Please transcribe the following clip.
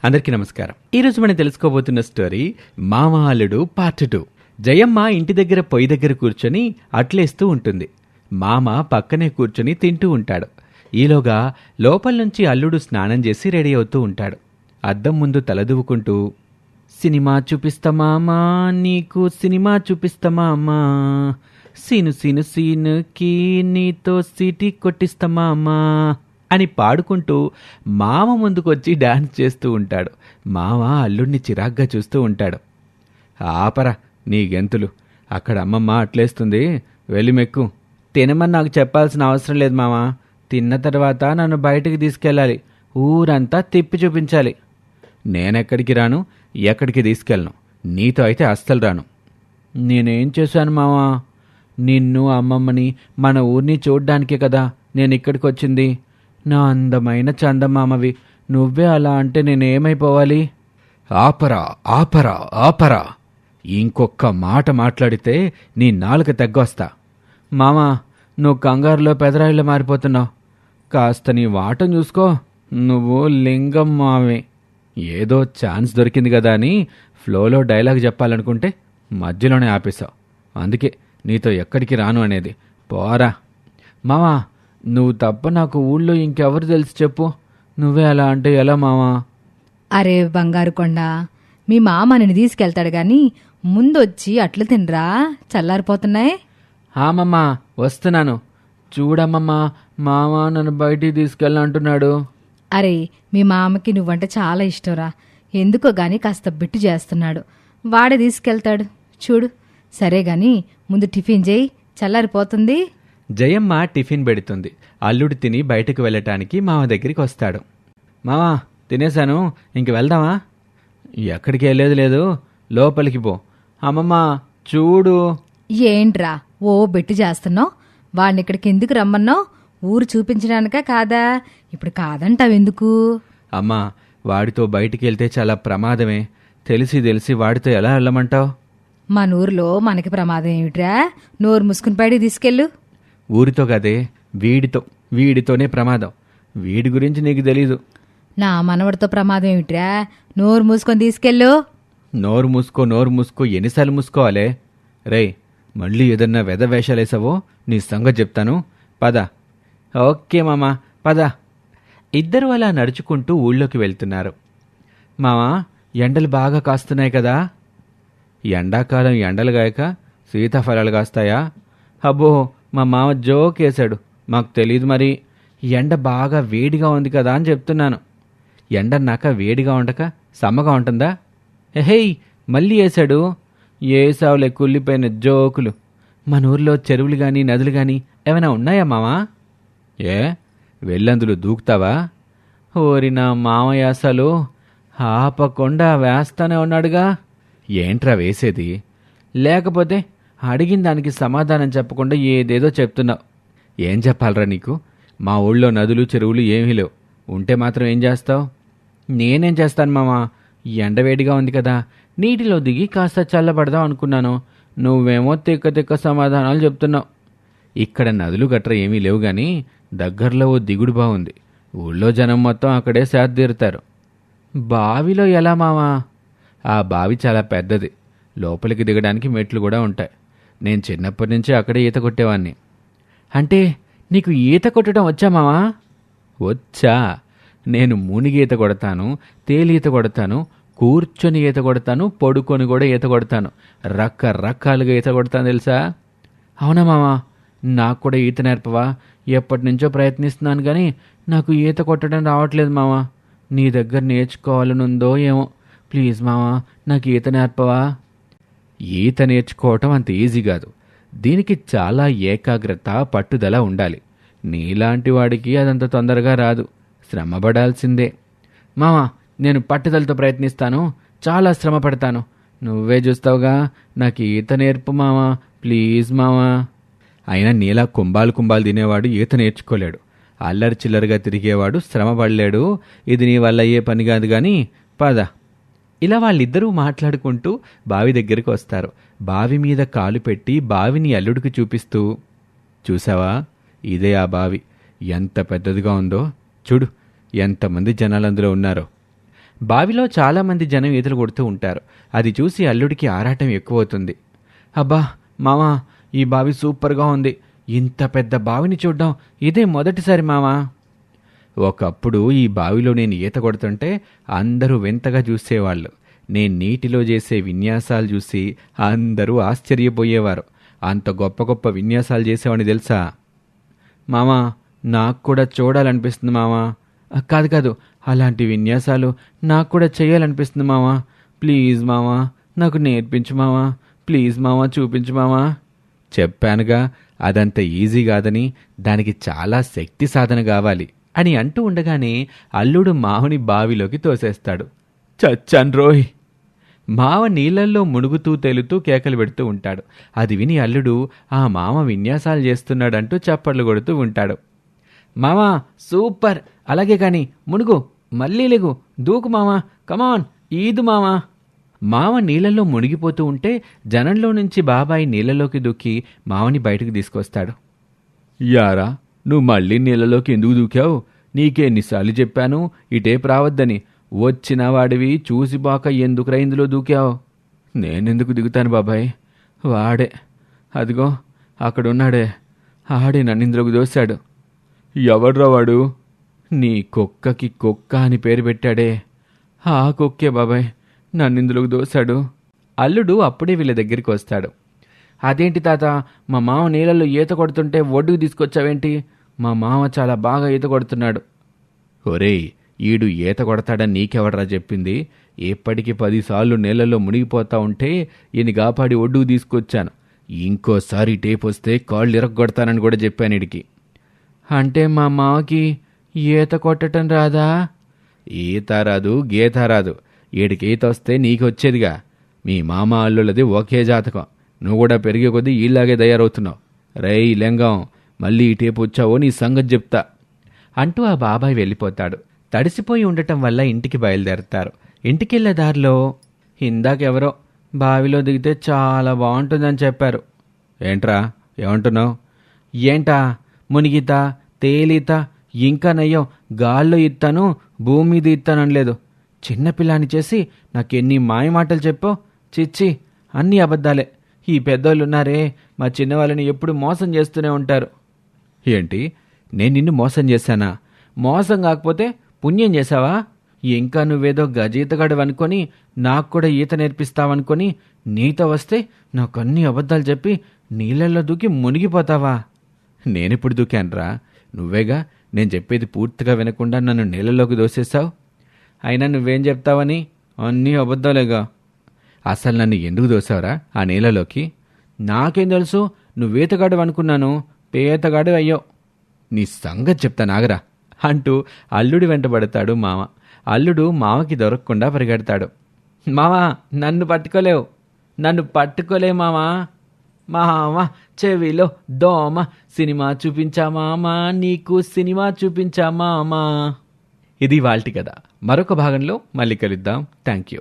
అందరికీ నమస్కారం. ఈరోజు మనం తెలుసుకోబోతున్న స్టోరీ మామ అల్లుడు పార్ట్ 2. జయమ్మ ఇంటి దగ్గర పొయ్యి దగ్గర కూర్చొని అట్లేస్తూ ఉంటుంది. మామ పక్కనే కూర్చొని తింటూ ఉంటాడు. ఈలోగా లోపల నుంచి అల్లుడు స్నానం చేసి రెడీ అవుతూ ఉంటాడు. అద్దం ముందు తలదువ్వుకుంటూ, సినిమా చూపిస్తామా నీకు, సినిమా చూపిస్తామా, సీను సీను సీనుకి నీతో సిటీ కొట్టిస్తామా అని పాడుకుంటూ మామ ముందుకొచ్చి డాన్స్ చేస్తూ ఉంటాడు. మామ అల్లుడిని చిరాగ్గా చూస్తూ ఉంటాడు. ఆపరా నీ గెంతులు, అక్కడ అమ్మమ్మ అట్లేస్తుంది, వెళ్ళి మెక్కు. తినమని నాకు చెప్పాల్సిన అవసరం లేదు మామ. తిన్న తర్వాత నన్ను బయటికి తీసుకెళ్ళాలి, ఊరంతా తిప్పి చూపించాలి. నేనెక్కడికి రాను, ఎక్కడికి తీసుకెళ్ళను. నీతో అయితే అస్సలు రాను. నేనేం చేశాను మావా? నిన్ను అమ్మమ్మని మన ఊరిని చూడ్డానికే కదా నేను ఇక్కడికి వచ్చింది. నా అందమైన చందమామవి నువ్వే అలా అంటే నేనేమైపోవాలి? ఆపరా ఆపరా ఆపరా, ఇంకొక్క మాట మాట్లాడితే నీ నాలుక తెగ్గొస్తా. మామా, నువ్వు కంగారులో పెదరాయిలో మారిపోతున్నావు. కాస్త నీ వాటం చూసుకో. నువ్వు లింగం మావే. ఏదో ఛాన్స్ దొరికింది కదా అని ఫ్లోలో డైలాగ్ చెప్పాలనుకుంటే మధ్యలోనే ఆపేశావు. అందుకే నీతో ఎక్కడికి రాను అనేది. పోరా. మామా, నువ్వు తప్ప నాకు ఊళ్ళో ఇంకెవరు తెలుసు చెప్పు. నువ్వే అలా అంటే ఎలా మావా? అరే బంగారు కొండ, మీ మామ నిన్ను తీసుకెళ్తాడు గాని ముందొచ్చి అట్లు తినరా, చల్లారిపోతున్నాయి. మమ్మా వస్తున్నాను. చూడమ్మమ్మా, మామ నన్ను బయటికి తీసుకెళ్ళంటున్నాడు. అరే, మీ మామకి నువ్వంటే చాలా ఇష్టంరా. ఎందుకో గాని కాస్త బిట్టు చేస్తున్నాడు. వాడే తీసుకెళ్తాడు చూడు. సరే గాని ముందు టిఫిన్ చేయి, చల్లారిపోతుంది. జయమ్మ టిఫిన్ పెడుతుంది. అల్లుడు తిని బయటకు వెళ్ళటానికి మామ దగ్గరికి వస్తాడు. మావా, తినేశాను, ఇంక వెళ్దామా? ఎక్కడికి వెళ్ళేది లేదు, లోపలికి పో. అమ్మమ్మ చూడు. ఏంట్రా ఓ బిట్టు చేస్తున్నావు? వాడిని ఇక్కడికి ఎందుకు రమ్మన్నావు? ఊరు చూపించడానికా కాదా? ఇప్పుడు కాదంటావెందుకు? అమ్మా, వాడితో బయటికి వెళ్తే చాలా ప్రమాదమే. తెలిసి వాడితో ఎలా వెళ్ళమంటావు? మన ఊరిలో మనకి ప్రమాదం ఏమిట్రా? నోరు ముసుకుని బయటికి తీసుకెళ్ళు. ఊరితో కదే, వీడితోనే ప్రమాదం. వీడి గురించి నీకు తెలీదు. నా మనవడితో ప్రమాదం ఏమిట్రా? నోరు మూసుకొని తీసుకెళ్ళు. నోరు మూసుకో ఎన్నిసార్లు మూసుకోవాలే? రేయ్, మళ్ళీ ఏదన్నా వెధవేషాలేసావో నీ సంగతి చెప్తాను. పద. ఓకే మామా, పద. ఇద్దరు అలా నడుచుకుంటూ ఊళ్ళోకి వెళ్తున్నారు. మామా, ఎండలు బాగా కాస్తున్నాయి కదా. ఎండాకాలం ఎండలు గాయక సీతాఫలాలు కాస్తాయా? అబ్బో, మా మామ జోకేశాడు. మాకు తెలీదు మరి. ఎండ బాగా వేడిగా ఉంది కదా అని చెప్తున్నాను. ఎండన్నాక వేడిగా ఉండక సమ్మగా ఉంటుందా? హేయ్, మళ్ళీ వేశాడు. ఏసావులే కుళ్ళిపోయిన జోకులు. మన ఊర్లో చెరువులు గాని నదులు గాని ఏమైనా ఉన్నాయా మామా? ఏ, వెళ్ళందులు దూకుతావా? ఓరి నా మామయాసలు, ఆపకుండా వేస్తానే ఉన్నాడుగా. ఏంట్రా వేసేది? లేకపోతే అడిగిన దానికి సమాధానం చెప్పకుండా ఏదేదో చెప్తున్నావు. ఏం చెప్పాలరా నీకు? మా ఊళ్ళో నదులు చెరువులు ఏమీ లేవు. ఉంటే మాత్రం ఏం చేస్తావు? నేనేం చేస్తాను మామా? ఎండవేడిగా ఉంది కదా, నీటిలో దిగి కాస్త చల్లబడదాం అనుకున్నాను. నువ్వేమో తిక్క సమాధానాలు చెప్తున్నావు. ఇక్కడ నదులు గట్రా ఏమీ లేవు గాని దగ్గరలో ఓ దిగుడు బాగుంది. ఊళ్ళో జనం మొత్తం అక్కడే సేదతీరుతారు. బావిలో ఎలా మామా? ఆ బావి చాలా పెద్దది. లోపలికి దిగడానికి మెట్లు కూడా ఉంటాయి. నేను చిన్నప్పటి నుంచి అక్కడే ఈత కొట్టేవాడిని. అంటే నీకు ఈత కొట్టడం వచ్చా మావా? వచ్చా. నేను మునిగి ఈత కొడతాను, తేలి ఈత కొడతాను, కూర్చొని ఈత కొడతాను, పడుకొని కూడా ఈత కొడతాను. రకరకాలుగా ఈత కొడతాను తెలుసా? అవునా మావా? నాకు కూడా ఈత నేర్పవా? ఎప్పటి నుంచో ప్రయత్నిస్తున్నాను కానీ నాకు ఈత కొట్టడం రావట్లేదు మావా. నీ దగ్గర నేర్చుకోవాలనుందో ఏమో. ప్లీజ్ మావా, నాకు ఈత నేర్పవా? ఈత నేర్చుకోవటం అంత ఈజీ కాదు. దీనికి చాలా ఏకాగ్రత, పట్టుదల ఉండాలి. నీలాంటి వాడికి అదంత తొందరగా రాదు. శ్రమపడాల్సిందే. మామా, నేను పట్టుదలతో ప్రయత్నిస్తాను, చాలా శ్రమ పడతాను. నువ్వే చూస్తావుగా. నాకు ఈత నేర్పు మామా, ప్లీజ్ మామా. అయినా నీలా కుంభాలు తినేవాడు ఈత నేర్చుకోలేడు. అల్లరి చిల్లరగా తిరిగేవాడు శ్రమ పడలేడు. ఇది నీ వల్ల అయ్యే పని కాదు కానీ పద. ఇలా వాళ్ళిద్దరూ మాట్లాడుకుంటూ బావి దగ్గరికి వస్తారు. బావి మీద కాలు పెట్టి బావిని అల్లుడికి చూపిస్తూ, చూసావా, ఇదే ఆ బావి. ఎంత పెద్దదిగా ఉందో చూడు. ఎంతమంది జనాలు అందులో ఉన్నారో. బావిలో చాలామంది జనం ఈతలు కొడుతూ ఉంటారు. అది చూసి అల్లుడికి ఆరాటం ఎక్కువవుతుంది. అబ్బా మామా, ఈ బావి సూపర్గా ఉంది. ఇంత పెద్ద బావిని చూడ్డం ఇదే మొదటిసారి మామా. ఒకప్పుడు ఈ బావిలో నేను ఈత కొడుతుంటే అందరూ వింతగా చూసేవాళ్ళు. నేను నీటిలో చేసే విన్యాసాలు చూసి అందరూ ఆశ్చర్యపోయేవారు. అంత గొప్ప గొప్ప విన్యాసాలు చేసేవాడిని తెలుసా మామా. నాకు కూడా చూడాలనిపిస్తుంది మామా. కాదు కాదు, అలాంటి విన్యాసాలు నాకు కూడా చేయాలనిపిస్తుంది మామా. ప్లీజ్ మామా, నాకు నేర్పించు మామా. ప్లీజ్ మామా, చూపించు మామా. చెప్పానుగా, అదంత ఈజీ కాదని, దానికి చాలా శక్తి సాధన కావాలి అని అంటూ ఉండగానే అల్లుడు మావని బావిలోకి తోసేస్తాడు. చచ్చాన్ రోయ్. మావ నీళ్లల్లో మునుగుతూ తేలుతూ కేకలు పెడుతూ ఉంటాడు. అది విని అల్లుడు ఆ మామ విన్యాసాలు చేస్తున్నాడంటూ చప్పట్లు కొడుతూ ఉంటాడు. మామా సూపర్, అలాగే కాని మునుగు, మళ్ళీ లేగు, దూకు మామా, కమాన్, ఈదు మామా. మామ నీళ్లలో మునిగిపోతూ ఉంటే జనంలో నుంచి బాబాయ్ నీళ్లలోకి దూకి మావని బయటకు తీసుకొస్తాడు. యారా, నువ్వు మళ్ళీ నీళ్లలోకి ఎందుకు దూకావు? నీకెన్నిసార్లు చెప్పాను ఇటేపు రావద్దని. వచ్చిన వాడివి చూసిపోక ఎందుకురా ఇందులో దూకావు? నేనెందుకు దిగుతాను బాబాయ్, వాడే అదిగో అక్కడున్నాడే, ఆడే నన్ను ఇందులోకి దోశాడు. ఎవడ్రా వాడు? నీ కుక్కకి కుక్క అని పేరు పెట్టాడే, ఆ కుక్కే బాబాయ్ నన్నిందులోకి దోశాడు. అల్లుడు అప్పుడే వీళ్ళ దగ్గరికి వస్తాడు. అదేంటి తాత, మా మామ నీళ్ళల్లో ఈత కొడుతుంటే ఒడ్డుకు తీసుకొచ్చావేంటి? మా మామ చాలా బాగా ఈత కొడుతున్నాడు. ఒరేయ్, ఈడు ఈత కొడతాడని నీకెవడరా చెప్పింది? ఎప్పటికి 10 సార్లు నీళ్ళల్లో మునిగిపోతా ఉంటే ఈయన కాపాడి ఒడ్డుకు తీసుకొచ్చాను. ఇంకోసారి టేప్ వస్తే కాళ్ళు ఇరగొడతానని కూడా చెప్పాను ఈడికి. అంటే మా మామకి ఈత కొట్టడం రాదా? ఈత రాదు, గీత రాదు. ఈడికి ఈత వస్తే నీకు వచ్చేదిగా. మీ మామ అల్లులది ఒకే జాతకం. నువ్వు కూడా పెరిగే కొద్దీ ఈలాగే తయారవుతున్నావు. రేయ్ లెంగం, మళ్ళీ ఈ టేపు వచ్చావో నీ సంగతి చెప్తా అంటూ ఆ బాబాయ్ వెళ్ళిపోతాడు. తడిసిపోయి ఉండటం వల్ల ఇంటికి బయలుదేరతారు. ఇంటికెళ్లే దారిలో ఇందాకెవరో బావిలో దిగితే చాలా బాగుంటుందని చెప్పారు. ఏంట్రా, ఏమంటున్నావు? ఏంటా, మునిగిత, తేలిత, ఇంకా నయ్యం గాల్లో ఇత్తాను, భూమి మీద ఇత్తాననలేదు. చిన్నపిల్లాని చేసి నాకెన్ని మాయమాటలు చెప్పావు. చిచ్చి, అన్నీ అబద్ధాలే. ఈ పెద్దోళ్ళున్నారే, మా చిన్నవాళ్ళని ఎప్పుడు మోసం చేస్తూనే ఉంటారు. ఏంటి, నేను నిన్ను మోసం చేశానా? మోసం కాకపోతే పుణ్యం చేశావా? ఇంకా నువ్వేదో గజీతగాడు అనుకొని నాకు కూడా ఈత నేర్పిస్తావనుకొని నీతో వస్తే నాకన్నీ అబద్ధాలు చెప్పి నీళ్ళల్లో దూకి మునిగిపోతావా? నేనెప్పుడు దూకానురా? నువ్వేగా నేను చెప్పేది పూర్తిగా వినకుండా నన్ను నీళ్ళలోకి దోసేశావు. అయినా నువ్వేం చెప్తావని అన్నీ అబద్ధాలేగా. అసలు నన్ను ఎందుకు దోసావురా ఆ నీళ్ళలోకి? నాకేం తెలుసు, నువ్వేతగాడు అనుకున్నాను, పేతగాడు అయ్యావు. నీ సంగతి చెప్తా నాగరా అంటూ అల్లుడి వెంటబడతాడు మామ. అల్లుడు మామకి దొరకకుండా పరిగెడతాడు. మామా, నన్ను పట్టుకోలేవు, నన్ను పట్టుకోలే మామా. మామ చెవిలో దోమ, సినిమా చూపించా మామా, నీకు సినిమా చూపించా మామా. ఇది వాల్టి కథ. మరొక భాగంలో మళ్ళీ కలుద్దాం. Thank you.